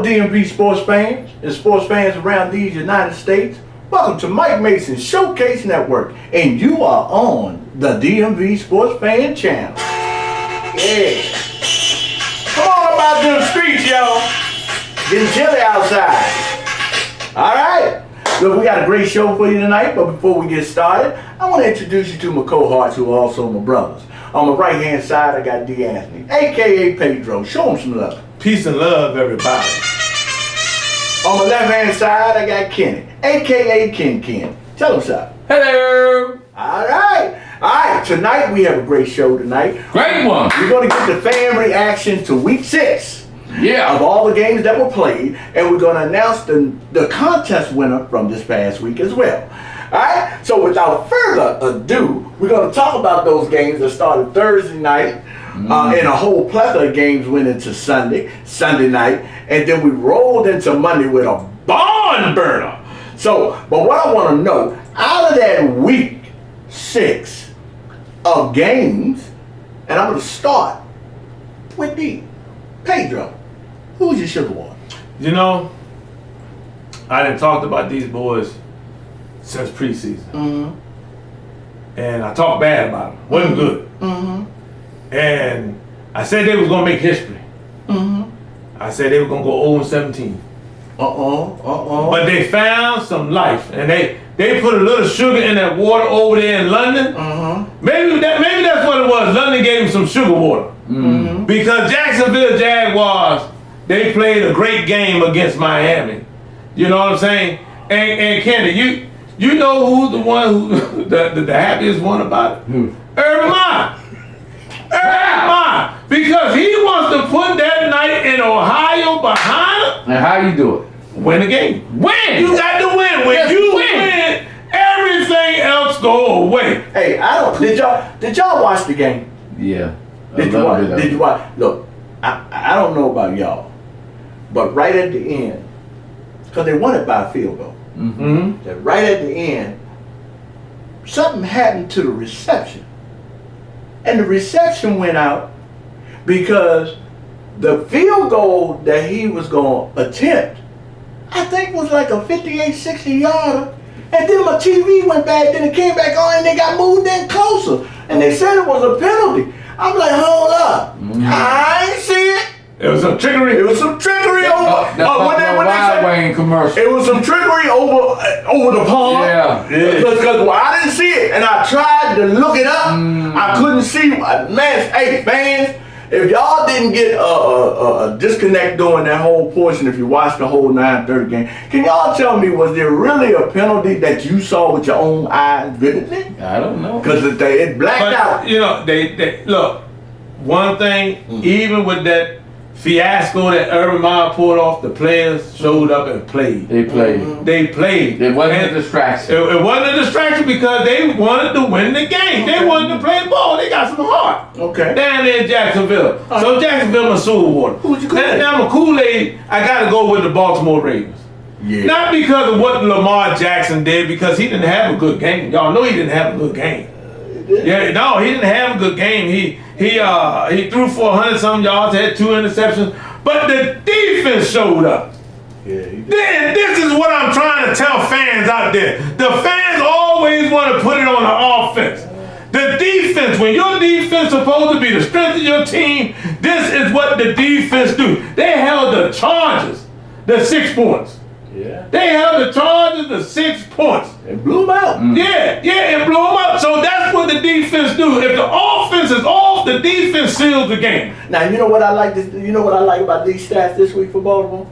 DMV sports fans and sports fans around these United States. Welcome to Mike Mason's Showcase Network, and you are on the DMV Sports Fan Channel. Yeah. Come on up out to the streets, y'all. Getting chilly outside. All right. Look, we got a great show for you tonight, but before we get started, I want to introduce you to my cohorts who are also my brothers. On my right-hand side, I got D. Anthony, a.k.a. Pedro. Show him some love. Peace and love, everybody. On my left-hand side, I got Kenny, a.k.a. Ken. Tell him something. Hello. All right. Tonight, we have a great show tonight. Great one. We're going to get the fan reaction to Week 6. Yeah. Of all the games that were played, and we're going to announce the contest winner from this past week as well. Alright, so without further ado, we're going to talk about those games that started Thursday night, and a whole plethora of games went into Sunday night, and then we rolled into Monday with a barn burner. So, but what I want to know, out of that Week 6 of games, and I'm going to start with Pedro. Who's your sugar water? You know, I done talked about these boys since preseason. Mm-hmm. And I talked bad about them. Wasn't good. Mm-hmm. And I said they was going to make history. Mm-hmm. I said they were going to go 0-17. But they found some life. And they put a little sugar in that water over there in London. Mm-hmm. Maybe that's what it was. London gave them some sugar water. Mm-hmm. Because Jacksonville Jaguars, they played a great game against Miami. You know what I'm saying? And Kenny, you know who's the one who the happiest one about it? Urban Meyer. Urban Meyer. Because he wants to put that night in Ohio behind him. And how you do it? Win the game. Win. You got to win. When Yes, you win, everything else go away. Hey, did y'all watch the game? Yeah. Did you watch? Look, I don't know about y'all, but right at the end, because they won it by a field goal. Mm-hmm. That right at the end, something happened to the reception. And the reception went out because the field goal that he was going to attempt, I think was like a 58, 60 yarder. And then my TV went back, then it came back on and they got moved in closer. And they said it was a penalty. I'm like, hold up. I ain't see it. It was some trickery. It was some trickery over commercial. It was some trickery over the pond. Yeah. Because I didn't see it, and I tried to look it up. I couldn't see. Man, hey fans, if y'all didn't get a disconnect during that whole portion, if you watched the whole 9:30 game, can y'all tell me, was there really a penalty that you saw with your own eyes vividly? I don't know. Because it blacked out. You know, they look. One thing, even with that fiasco that Urban Meyer pulled off, the players showed up and played. They played. They played. It wasn't a distraction. It wasn't a distraction because they wanted to win the game. They wanted to play ball. They got some heart. Okay. Down there in Jacksonville. So Jacksonville, my sewer water. Who's your Kool-Aid? Now my Kool-Aid, I got to go with the Baltimore Ravens. Yeah. Not because of what Lamar Jackson did, because he didn't have a good game. Y'all know he didn't have a good game. Yeah, no, he didn't have a good game. He threw for 100-something yards, had 2 interceptions, but the defense showed up. Yeah. Then this is what I'm trying to tell fans out there. The fans always want to put it on the offense. The defense, when your defense is supposed to be the strength of your team, this is what the defense do. They held the Chargers to 6 points. Yeah. They held the Chargers to 6 points. It blew them out. Yeah, it blew them up. So that's what the defense do. If the offense is off, the defense seals the game. Now you know what I like. You know what I like about these stats this week for Baltimore.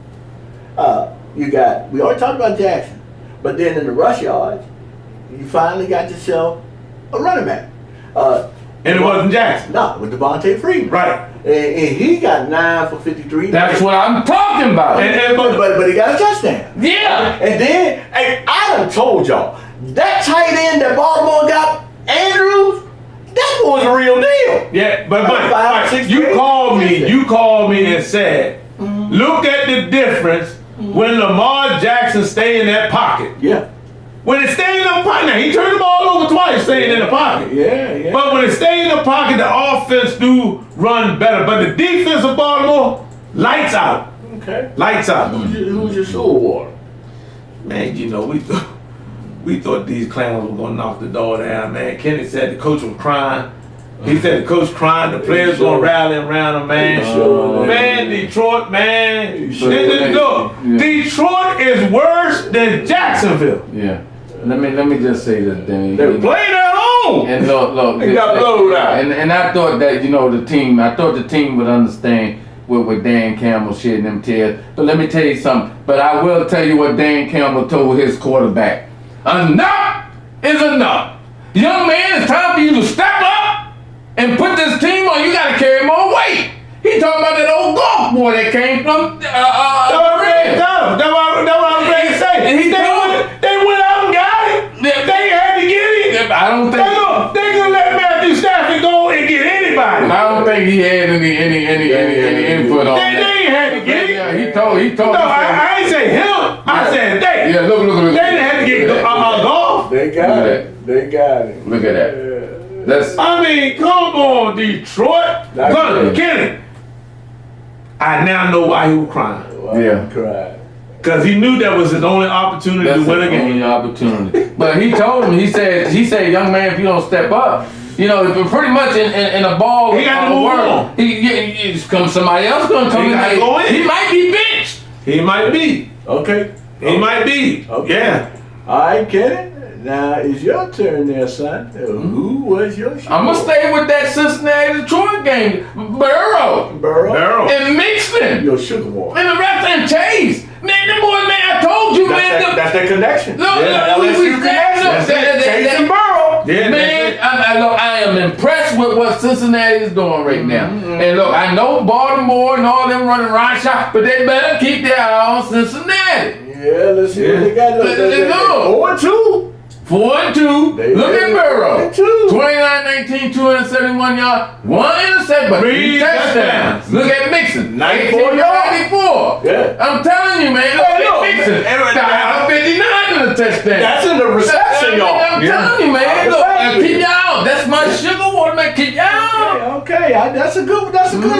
We already talked about Jackson, but then in the rush yards, you finally got yourself a running back. And it wasn't Jackson. No, with Devontae Freeman. Right. And he got 9 for 53. That's what I'm talking about. But he got a touchdown. Yeah. And then, hey, I done told y'all, that tight end that Baltimore got, Andrews, that was a real deal. Yeah, but you called me and said, look at the difference when Lamar Jackson stayed in that pocket. Yeah. When it stayed in the pocket, now he turned the ball over twice, staying in the pocket. Yeah. But when it stayed in the pocket, the offense do run better. But the defense of Baltimore, lights out. Okay. Lights out. Who's your soul water? Man, you know, we thought these clowns were gonna knock the door down, man. Kenny said the coach was crying. He said the coach crying, the players gonna rally around him, man. Man, Detroit, man. Look, Detroit is worse than Jacksonville. Yeah. Let me just say this, Danny. They were playing at home. And look, They got blowed out. And I thought that, the team would understand what Dan Campbell shedding them tears. But let me tell you something. But I will tell you what Dan Campbell told his quarterback. Enough is enough. Young man, it's time for you to step up and put this team on. You gotta carry more weight. He talking about that old golf boy that came from That's what I'm ready to say. And they went out and got it. They had to get it. I don't think They gonna let Matthew Stafford go and get anybody. I don't think he had any input on They ain't had to get it. Yeah, he told. No, I ain't say him. I said they. Yeah, look. They didn't have to get golf. They got it. They got it. Look at that. Yeah. I mean, come on, Detroit. Look, Kenny. I now know why he was crying. Yeah. Cried. Because he knew that was his only opportunity That's to win a the only game. opportunity. But he told him. He said, young man, if you don't step up, pretty much in a ball. He got to move on. Somebody else gonna come He in. gotta go in. He might be benched. He might be. Okay. He might be. Okay. Yeah. All right, Kenny. Now it's your turn there, son. Who was your shooter? I'm gonna stay with that Cincinnati Detroit game. Burrow Burrow. and Mixon Your sugar water. and the rest and Chase. Man, them boys, man, I told you, man. That's their connection. Look, LSU connection. Chase and Burrow. Yeah, Man, I am impressed with what Cincinnati is doing right now. And look, I know Baltimore and all them running around shot, but they better keep their eye on Cincinnati. Yeah, let's see what they got. Look. 4-2. 4-2. Look at Burrow. 4-2. 29-19, 271 yards, 1 interception, but 3 touchdowns. Look at Mixon. 94 yards. 94. Yeah. I'm telling you, man. Look at Mixon. 59 in the touchdown. That's in the reception, y'all. I'm telling you, man. Look, keep y'all out. That's my sugar water, man. Keep y'all out. Okay, that's a good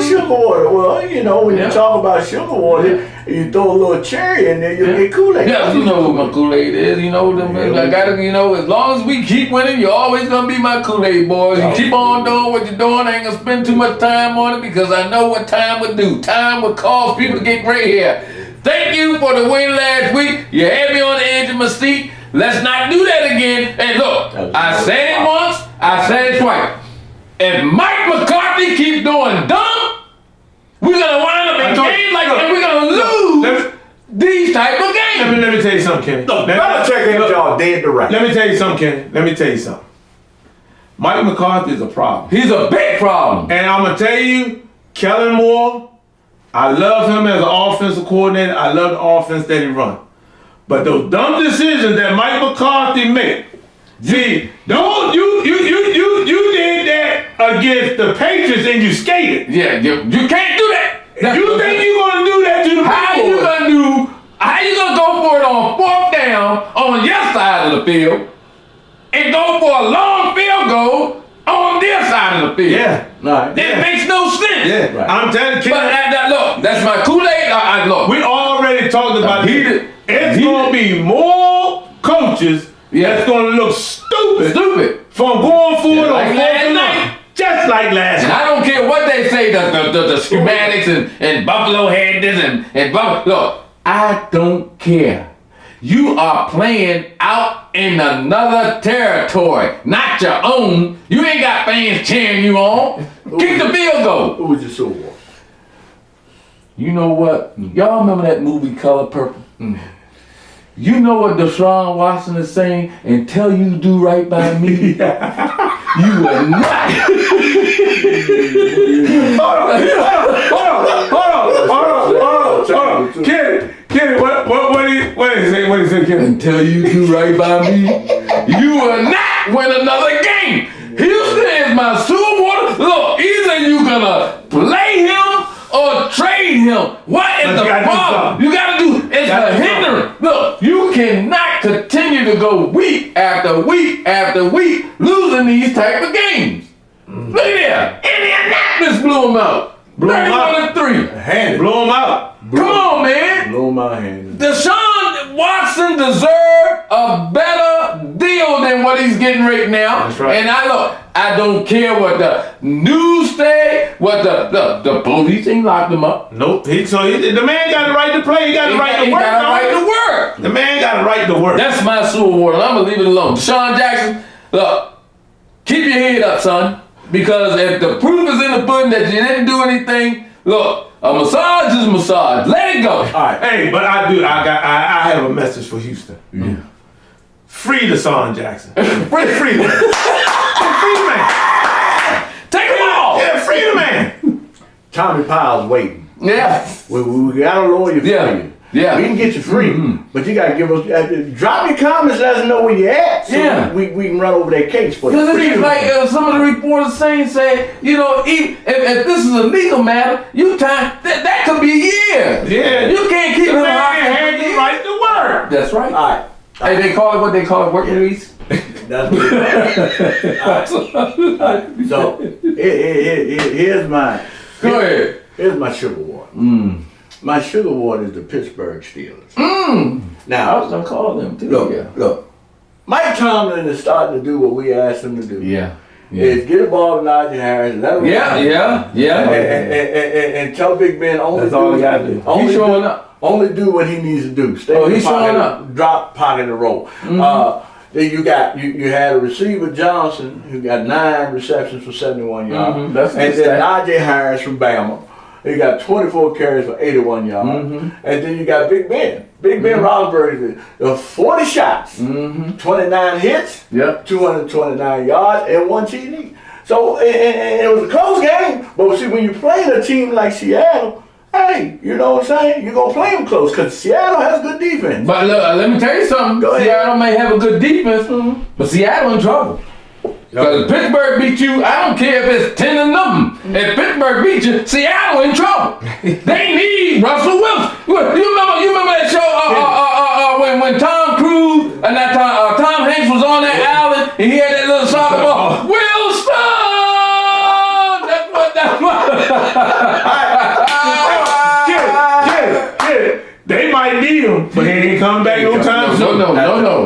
sugar water. Well, when you talk about sugar water, you throw a little cherry in there, you get Kool-Aid. Yeah, you know what my Kool-Aid is. As long as we keep winning, you're always gonna be my Kool-Aid boys. You keep on doing what you're doing. I ain't gonna spend too much time on it because I know what time would do. Time would cause people to get gray hair. Thank you for the win last week. You had me on the edge of my seat. Let's not do that again. And look, I said it once, I said it twice. If Mike McCarthy keep doing dumb, we're gonna wind up in games like that. We're gonna lose these type of games. Let me tell you something, Kenny. Look, Belichick ain't y'all dead to right. Let me tell you something, Kenny. Let me tell you something. Mike McCarthy is a problem. He's a big problem. And I'm going to tell you, Kellen Moore, I love him as an offensive coordinator. I love the offense that he runs. But those dumb decisions that Mike McCarthy made, see, you did that against the Patriots and you skated. Yeah, you can't do that. You think you're going to do that to the people? How you gonna go for it on 4th down on your side of the field and go for a long field goal on their side of the field? Yeah. Right. It makes no sense. Yeah. Right. I'm telling you, But look, that's my Kool-Aid. Look, we already talked about it. It's going to be more coaches that's going to look stupid from going for it on 4th night. Just like last night. I don't care what they say, the schematics and Buffalo had this and Buffalo. Look, I don't care. You are playing out in another territory, not your own. You ain't got fans cheering you on. Kick the field goal. Who was your Super Bowl? You know what? Y'all remember that movie Color Purple? You know what Deshaun Watson is saying? Until you do right by me, you are not. Hold on. Kenny, what did he say, Kenny? Until you do right by me, you will not win another game. Houston is my Super Bowl. Look, either you gonna play him or trade him. What is the problem? You gotta do, it's a hindrance. Look, you cannot continue to go week after week after week losing these type of games. Look at there. Indianapolis blew them out. 31-3. Blow him out. Come on, my hand. Deshaun Watson deserved a better deal than what he's getting right now. That's right. And I don't care what the news say, what the police ain't locked him up. Nope. The man got the right to play. He got the right to work. Got the right to work. The man got the right to work. That's my Super Bowl, and I'm gonna leave it alone. Deshaun Jackson, look, keep your head up, son. Because if the proof is in the pudding that you didn't do anything, look, a massage is a massage. Let it go. All right. Hey, but I have a message for Houston. Yeah. Free Deshaun Jackson. Free the man. Free the man. Take them all. Yeah, free the man. Tommy Piles waiting. Yeah. We got a lawyer for Yeah. you. Yeah. We can get you free, but you got to give us, drop your comments, let us know where you're at, so Yeah. we can run over that case for you. Because it's like some of the reporters saying, you know, if this is a legal matter, that could be years. Yeah. You can't keep The him man out had the right to work. That's right. All right. Hey, they call it what they call it, work release. That's what So, here's my, Go ahead. here's my sugar water. My sugar water is the Pittsburgh Steelers. I Now, was gonna call them too. look, Mike Tomlin is starting to do what we asked him to do. Yeah. Is get a ball to Najee Harris and let him and tell Big Ben only That's all he gotta do. He's showing up. Only do what he needs to do. Stay Oh, in the he's pocket, showing up. drop pocket and roll. Then you had a receiver Johnson who got 9 receptions for 71 yards. That's a and good then stat. Najee Harris from Bama. He got 24 carries for 81 yards. And then you got Big Ben. Big Ben Roethlisberger, 40 shots, 29 hits, Yep. 229 yards, and 1 TD. So and it was a close game. But see, when you're playing a team like Seattle, hey, you know what I'm saying? You're going to play them close because Seattle has good defense. But look, let me tell you something. Go ahead. Seattle may have a good defense, but Seattle in trouble. Because if Pittsburgh beat you, I don't care if it's 10 to nothing. If Pittsburgh beat you, Seattle in trouble. They need Russell Wilson. You remember that show when Tom Cruise and that Tom Hanks was on that island and he had that little soccer ball. Wilson! That's what. Get it. They might need him, but he ain't coming back no time soon. No.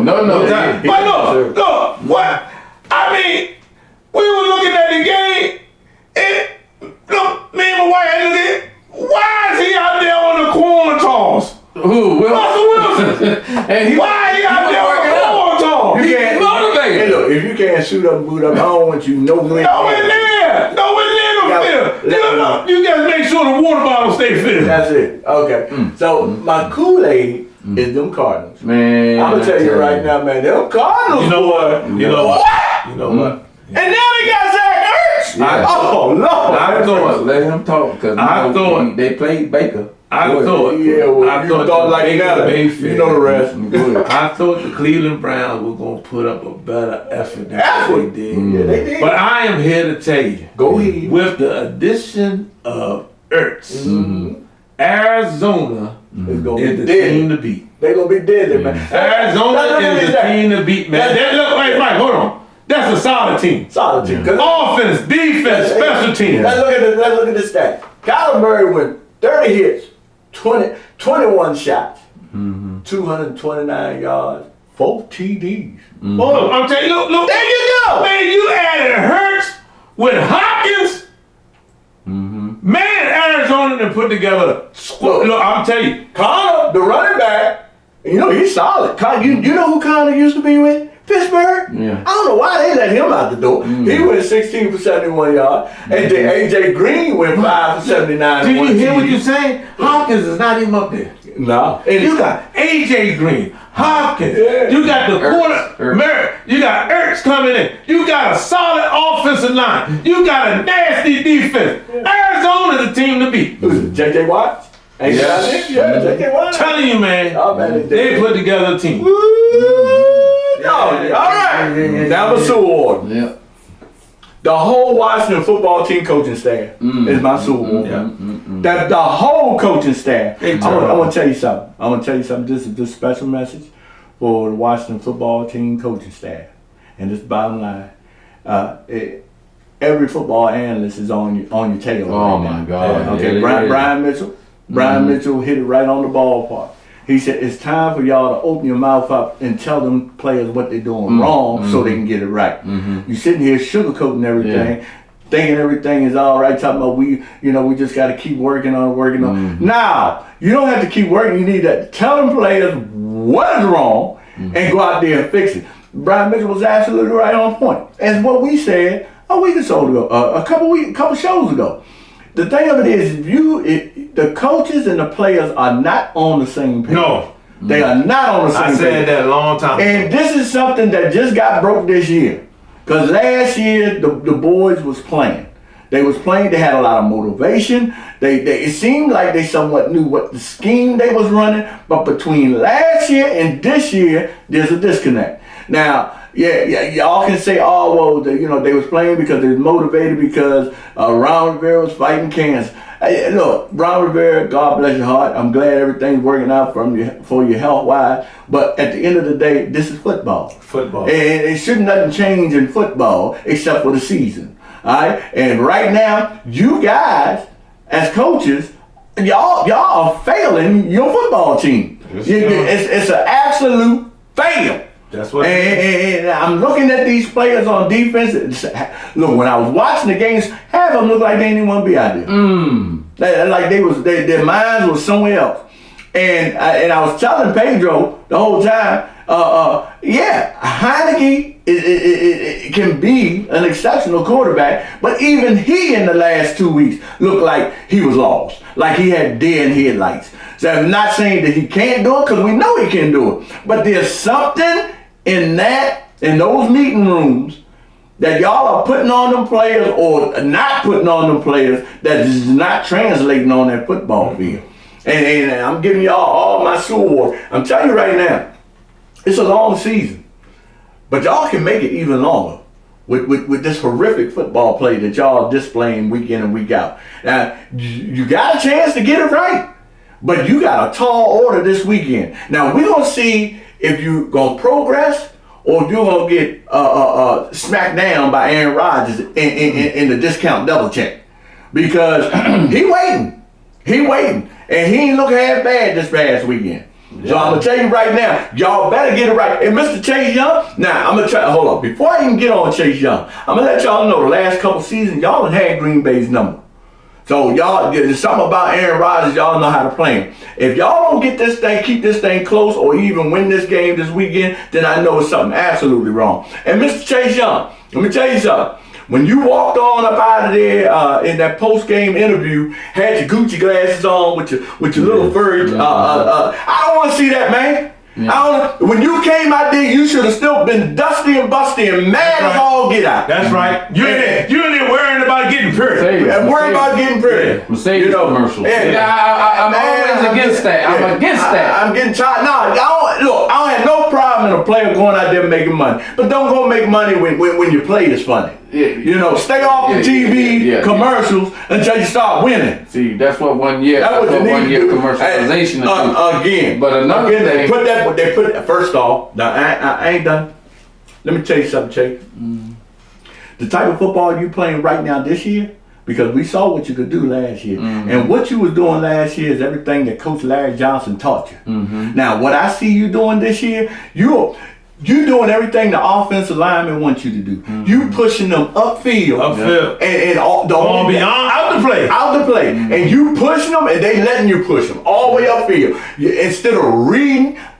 But look, what? I mean, we were looking at the game, and look, me and my wife had to look at, why is he out there on the corn toss? Who? Russell Wilson. And Why he out there on the corn toss? You can't, motivated. Hey, look, if you can't suit up and boot up, I don't want you nowhere. Nowhere near the field. You gotta make sure the water bottle stay filled. That's it. Okay. So my Kool-Aid is them Cardinals. Man, I'm gonna tell you right now, man, them Cardinals. You know what? You know what? You know what? And now they got Zach Ertz. Yeah. Oh Lord. I thought, let him talk because they played Baker. I thought like that. Mayfield. You know the rest. I thought the Cleveland Browns were gonna put up a better effort than they did. Yeah, they did. But I am here to tell you, Go ahead. with the addition of Ertz, Arizona It's gonna is be the dead. team to beat. They're gonna be dead, man. Arizona is the team to beat, man. Wait, Mike, hold on. That's a solid team. Solid team. Offense, defense, special teams. Let's look at the stats. Kyler Murray went 30 hits, 21 shots, 229 yards, 4 TDs. Look, I'm telling you, look. There you go. Man, you added Hurts with Hopkins. Man, Arizona done put together a squad. Look, I'm telling you. Connor, the running back, you know, he's solid. You know who Connor used to be with? Pittsburgh? Yeah. I don't know why they let him out the door. He went 16 for 71 yards. And then A.J. Green went 5 for 79. Did you hear what you're saying? Hopkins is not even up there. No. And you got A.J. Green, Hopkins. Yeah. You got the Ertz. corner. You got Ertz coming in. You got a solid offensive line. You got a nasty defense. Arizona the team to beat. Who's it, J.J. Watt? Ain't Yeah. yeah, J.J. Watt. Telling you, man. Oh, man, They put together a team. All right. That was Super Bowl. Yeah. The whole Washington football team coaching staff is my Super Bowl. The whole coaching staff. I want to tell you something. This is this special message for the Washington football team coaching staff. And this bottom line. Every football analyst is on your tail. Oh right my now. God. Okay, Yeah, Brian Mitchell. Brian Mitchell hit it right on the ballpark. He said, it's time for y'all to open your mouth up and tell them players what they're doing wrong so they can get it right. You sitting here sugarcoating everything, thinking everything is all right, talking about we just got to keep working on. Now, you don't have to keep working. You need to tell them players what is wrong and go out there and fix it. Brian Mitchell was absolutely right on point. As what we said a week or so ago, a couple shows ago. The thing of it is, the coaches and the players are not on the same page. No. They are not on the same page. I said that a long time ago. And this is something that just got broke this year. Because last year, the boys was playing. They was playing, they had a lot of motivation. It seemed like they somewhat knew what the scheme they was running. But between last year and this year, there's a disconnect. Now, y'all can say, oh, well, they was playing because they was motivated because Ron Rivera was fighting cancer. Look, Ron Rivera, God bless your heart. I'm glad everything's working out for you health-wise. But at the end of the day, this is football. Football. And it shouldn't nothing change in football except for the season. All right? And right now, you guys, as coaches, y'all are failing your football team. It's an absolute fail. That's what. And I'm looking at these players on defense. Look, when I was watching the games, half of them looked like they didn't want to be out there. Like their minds was somewhere else. And I was telling Pedro the whole time, Heineke it can be an exceptional quarterback, but even he in the last 2 weeks looked like he was lost, like he had deer in headlights. So I'm not saying that he can't do it, because we know he can do it, but there's something in those meeting rooms that y'all are putting on them players or not putting on them players that is not translating on that football field. And I'm giving y'all all my sword. I'm telling you right now, it's a long season, but y'all can make it even longer with this horrific football play that y'all are displaying week in and week out. Now, you got a chance to get it right, but you got a tall order this weekend. Now, we're going to see if you're going to progress or if you're going to get smacked down by Aaron Rodgers in the discount double check. Because he waiting. And he ain't look half bad this past weekend. So I'm going to tell you right now, y'all better get it right. And Mr. Chase Young, I'm going to try, hold on. Before I even get on Chase Young, I'm going to let y'all know the last couple seasons, y'all have had Green Bay's number. So y'all, there's something about Aaron Rodgers, y'all know how to play him. If y'all don't get this thing, keep this thing close, or even win this game this weekend, then I know it's something absolutely wrong. And Mr. Chase Young, let me tell you something. When you walked on up out of there in that post-game interview, had your Gucci glasses on with your little furry, I don't want to see that, man. Yeah. When you came out there, you should have still been dusty and busty and mad as all get out. That's right. You ain't worrying about getting pretty. Worrying about getting pretty. Mercedes commercials. I'm always against that. I'm against that. I'm getting tired. No, I don't have no problem in a player going out there making money. But don't go make money when your play is funny. Stay off the TV commercials until you start winning. See, that's what 1 year. That's what 1 year commercialization is. Again, but another thing, they put first off. Now I ain't done. Let me tell you something, Chase. The type of football you playing right now this year, because we saw what you could do last year, and what you was doing last year is everything that Coach Larry Johnson taught you. Now, what I see you doing this year, you're doing everything the offensive lineman wants you to do. You pushing them upfield. And out the play. And you pushing them, and they letting you push them all the way upfield. Instead of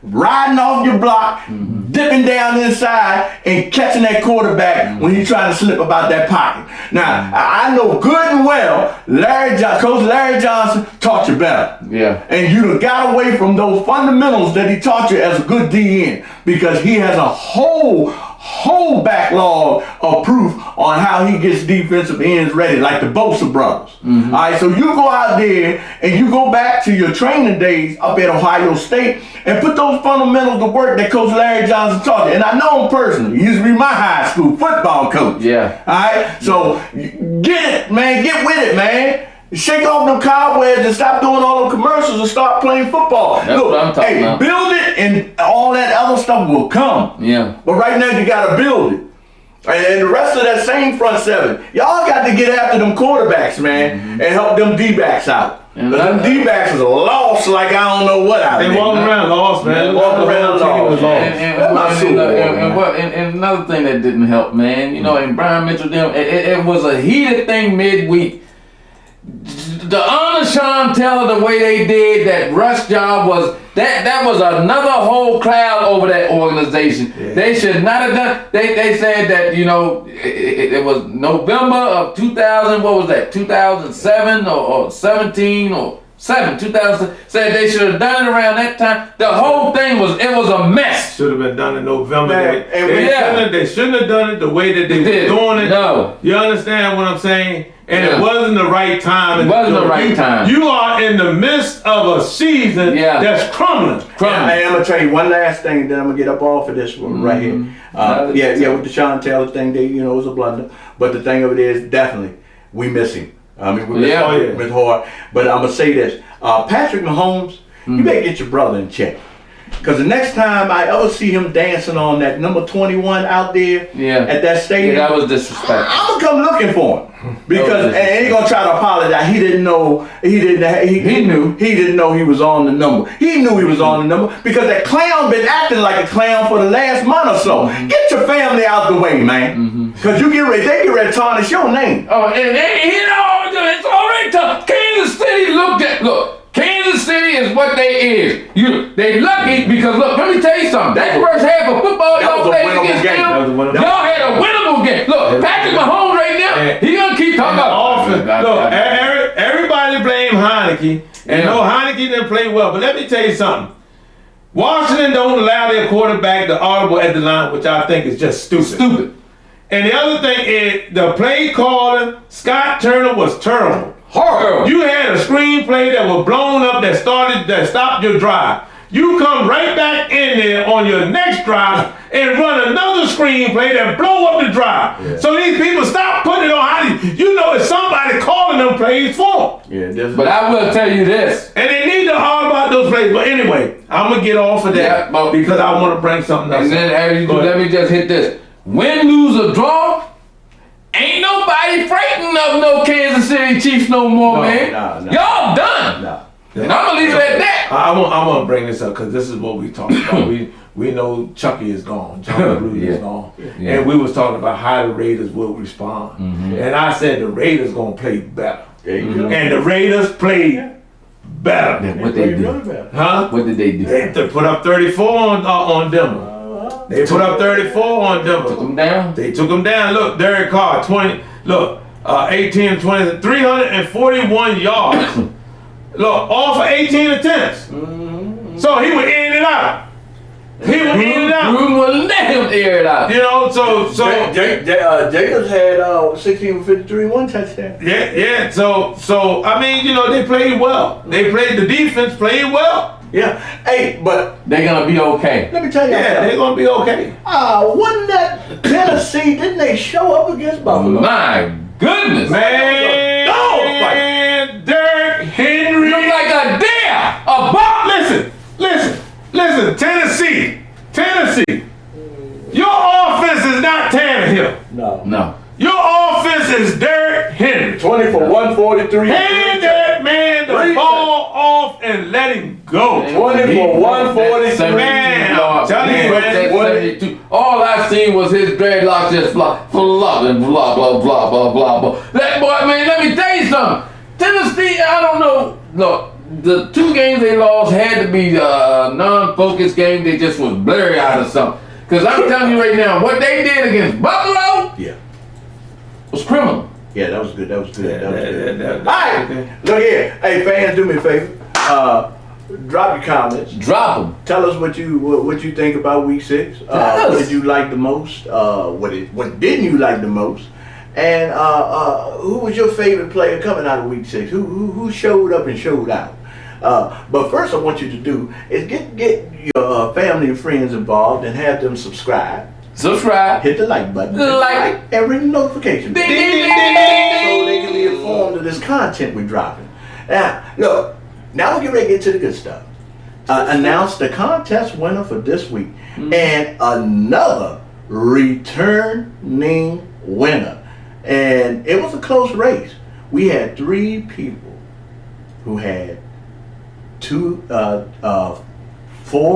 riding off your block, dipping down inside, and catching that quarterback when he's trying to slip about that pocket. Now, I know good and well, Coach Larry Johnson taught you better. Yeah. And you got away from those fundamentals that he taught you as a good DN, because he has a whole backlog of proof on how he gets defensive ends ready, like the Bosa brothers. All right, so you go out there and you go back to your training days up at Ohio State and put those fundamentals to work that Coach Larry Johnson taught you. And I know him personally. He used to be my high school football coach. Yeah. All right, so get it, man. Get with it, man. Shake off them cobwebs and stop doing all them commercials and start playing football. That's what I'm talking about. Build it and all that other stuff will come. Yeah. But right now you got to build it. And the rest of that same front seven, y'all got to get after them quarterbacks, man, and help them D-backs out. And But them D-backs is lost like I don't know what out They there. walking around lost, man. Walking around lost. And another thing that didn't help, man, you know, and Brian Mitchell, it was a heated thing midweek. The honor Sean Taylor, the way they did that rush job was that was another whole cloud over that organization. Yeah. They should not have done. They said that, you know, it was November of 2000. What was that? 2007 or 17 or 2000. Said they should have done it around that time. The whole thing was a mess. Should have been done in November. Man, They shouldn't have done it the way that they were doing it. No. You understand what I'm saying? And Yeah. it wasn't the right time. It wasn't the right time. You are in the midst of a season that's crumbling. I'm gonna tell you one last thing, then I'm gonna get up off of this one right here. With the Sean Taylor thing, it was a blunder. But the thing of it is, definitely, we miss him. I mean, we miss hard. But I'm gonna say this: Patrick Mahomes, you better get your brother in check. Because the next time I ever see him dancing on that number 21 out there at that stadium, that was disrespectful. I'm gonna come looking for him because and he's gonna try to apologize. He didn't know. He knew. He didn't know he was on the number. He knew he was on the number because that clown been acting like a clown for the last month or so. Get your family out the way, man. Because they get ready to tarnish your name. Oh, and it's already tough. Kansas City Kansas City is what they is. They lucky because look, let me tell you something. That first half of football y'all played against them, y'all had a winnable game. Look, Patrick Mahomes right now, he gonna keep talking about offense. Look, everybody blame Heineke, and no, Heineke didn't play well. But let me tell you something. Washington don't allow their quarterback to audible at the line, which I think is just stupid. And the other thing is the play calling. Scott Turner was terrible. horrible. You had a screenplay that was blown up that stopped your drive. You come right back in there on your next drive and run another screenplay that blow up the drive. Yeah. So these people stop putting it on it's somebody calling them plays for them. Yeah, but I will tell you this. And they need to argue about those plays. But anyway, I'm going to get off of that because I want to bring something else. And then let me just hit this. Win, lose, or draw, ain't nobody frightened of no Kansas City Chiefs no more, man. Y'all done. And I'm going to leave it at that. I want to bring this up because this is what we talked about. We know Chucky is gone. John Blue is gone. Yeah. And we was talking about how the Raiders will respond. Mm-hmm. And I said the Raiders going to play better. Mm-hmm. And the Raiders played better. What they do? Huh? What did they do? They put up 34 on Denver. They put up 34 on Denver. Took them down? They took them down. Look, Derek Carr, 18 to 20, 341 yards. Look, all for 18 attempts. Mm-hmm. So he would end it out. Gruden wouldn't let him air it out. Jacobs had 16 for 53, one touchdown. Yeah. So I mean, they played well. The defense played well. Yeah. Hey, but they're gonna be okay. Let me tell you. Yeah, they're gonna be okay. Wasn't that Tennessee? Didn't they show up against Buffalo? My goodness, man! Derrick Henry look like a deer. A buck. Listen, Tennessee. Your offense is not Tannehill. No. Your offense is Derrick Henry. 20 for 143. Hand that man the ball off and let him go. 20 for 143. Man, I'm telling you, man. All I seen was his dreadlocks just blah, blah, blah, blah, blah, blah, blah. That boy, man, let me tell you something. Tennessee, I don't know. Look, the 2 games they lost had to be non-focused game. They just was blurry out of something. Because I'm telling you right now, what they did against Buffalo was criminal. Yeah, that was good. All right, look here. Hey, fans, do me a favor. Drop your comments. Drop them. Tell us what you think about Week 6. What did you like the most? What didn't you like the most? And who was your favorite player coming out of Week 6? Who showed up and showed out? But first, I want you to do is get your family and friends involved and have them subscribe. Hit the like button. And ring the notification bell. So they can be informed of this content we're dropping. Now, look. Now we get ready to get to the good stuff. Announce the contest winner for this week and another returning winner. And it was a close race. We had 3 people who had 4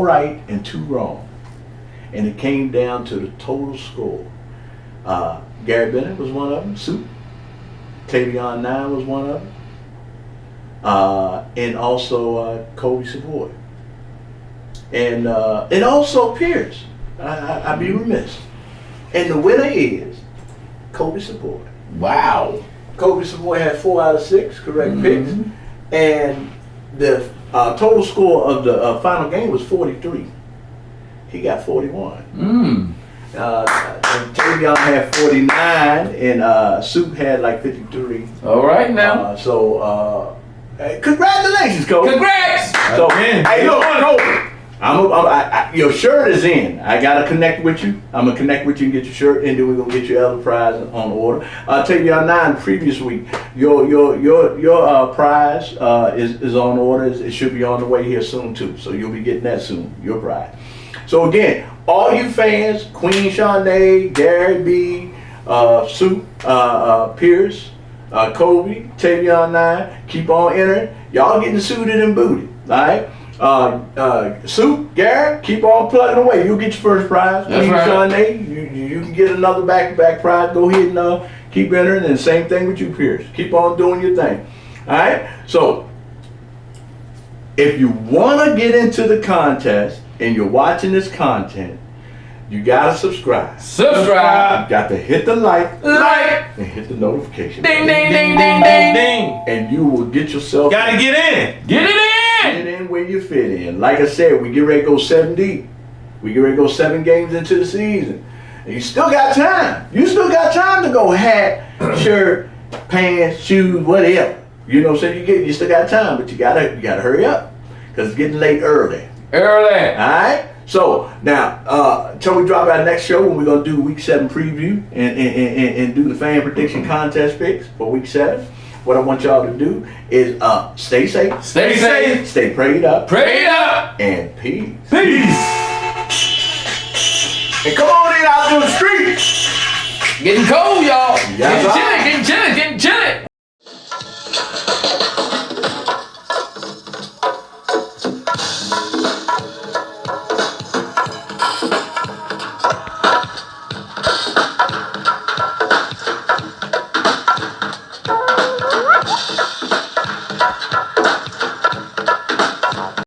right and 2 wrong. And it came down to the total score. Gary Bennett was one of them. Soup. Tavion 9 was one of them. And also Kobe Savoy. And also Pierce. I'd be remiss. And the winner is Kobe Savoy. Wow. Kobe Savoy had 4 out of 6 correct picks. And the total score of the final game was 43. He got 41. And Tavion had 49, and Soup had like 53. All right now. Hey, congratulations, Kobe. Congrats. So, hey, look, Kobe, your shirt is in. I gotta connect with you. I'm gonna connect with you and get your shirt, and then we're gonna get your other prize on order. Tavion 9 previous week. Your prize is on order. It should be on the way here soon too. So you'll be getting that soon. Your prize. So again, all you fans, Queen Shanae, Gary B, Soup, Pierce, Kobe, Tavion 9, keep on entering. Y'all getting suited and booted, all right? Soup, Gary, keep on plugging away. You'll get your first prize. That's Queen right. Shanae, you can get another back-to-back prize. Go ahead and keep entering, and same thing with you, Pierce. Keep on doing your thing, all right? So, if you want to get into the contest and you're watching this content, you gotta subscribe. Subscribe. You got to hit the like and hit the notification. Ding, ding, ding, ding, ding, ding. And you will get yourself. Gotta get in. Get it Get in. in where you fit in. Like I said, we get ready to go 7 deep. We get ready to go 7 games into the season. And you still got time. You still got time to go hat, shirt, pants, shoes, whatever. You know what I'm saying? You still got time, but you gotta hurry up. Because it's getting late early. Early. Alright? So now, till we drop our next show when we're gonna do week 7 preview and do the fan prediction contest picks for week 7. What I want y'all to do is stay safe. Stay safe. Stay prayed up. Pray it up. And peace. Peace. And come on in out to the streets. Getting cold, y'all. Yes, Getting chilly, getting chilly, getting chilly.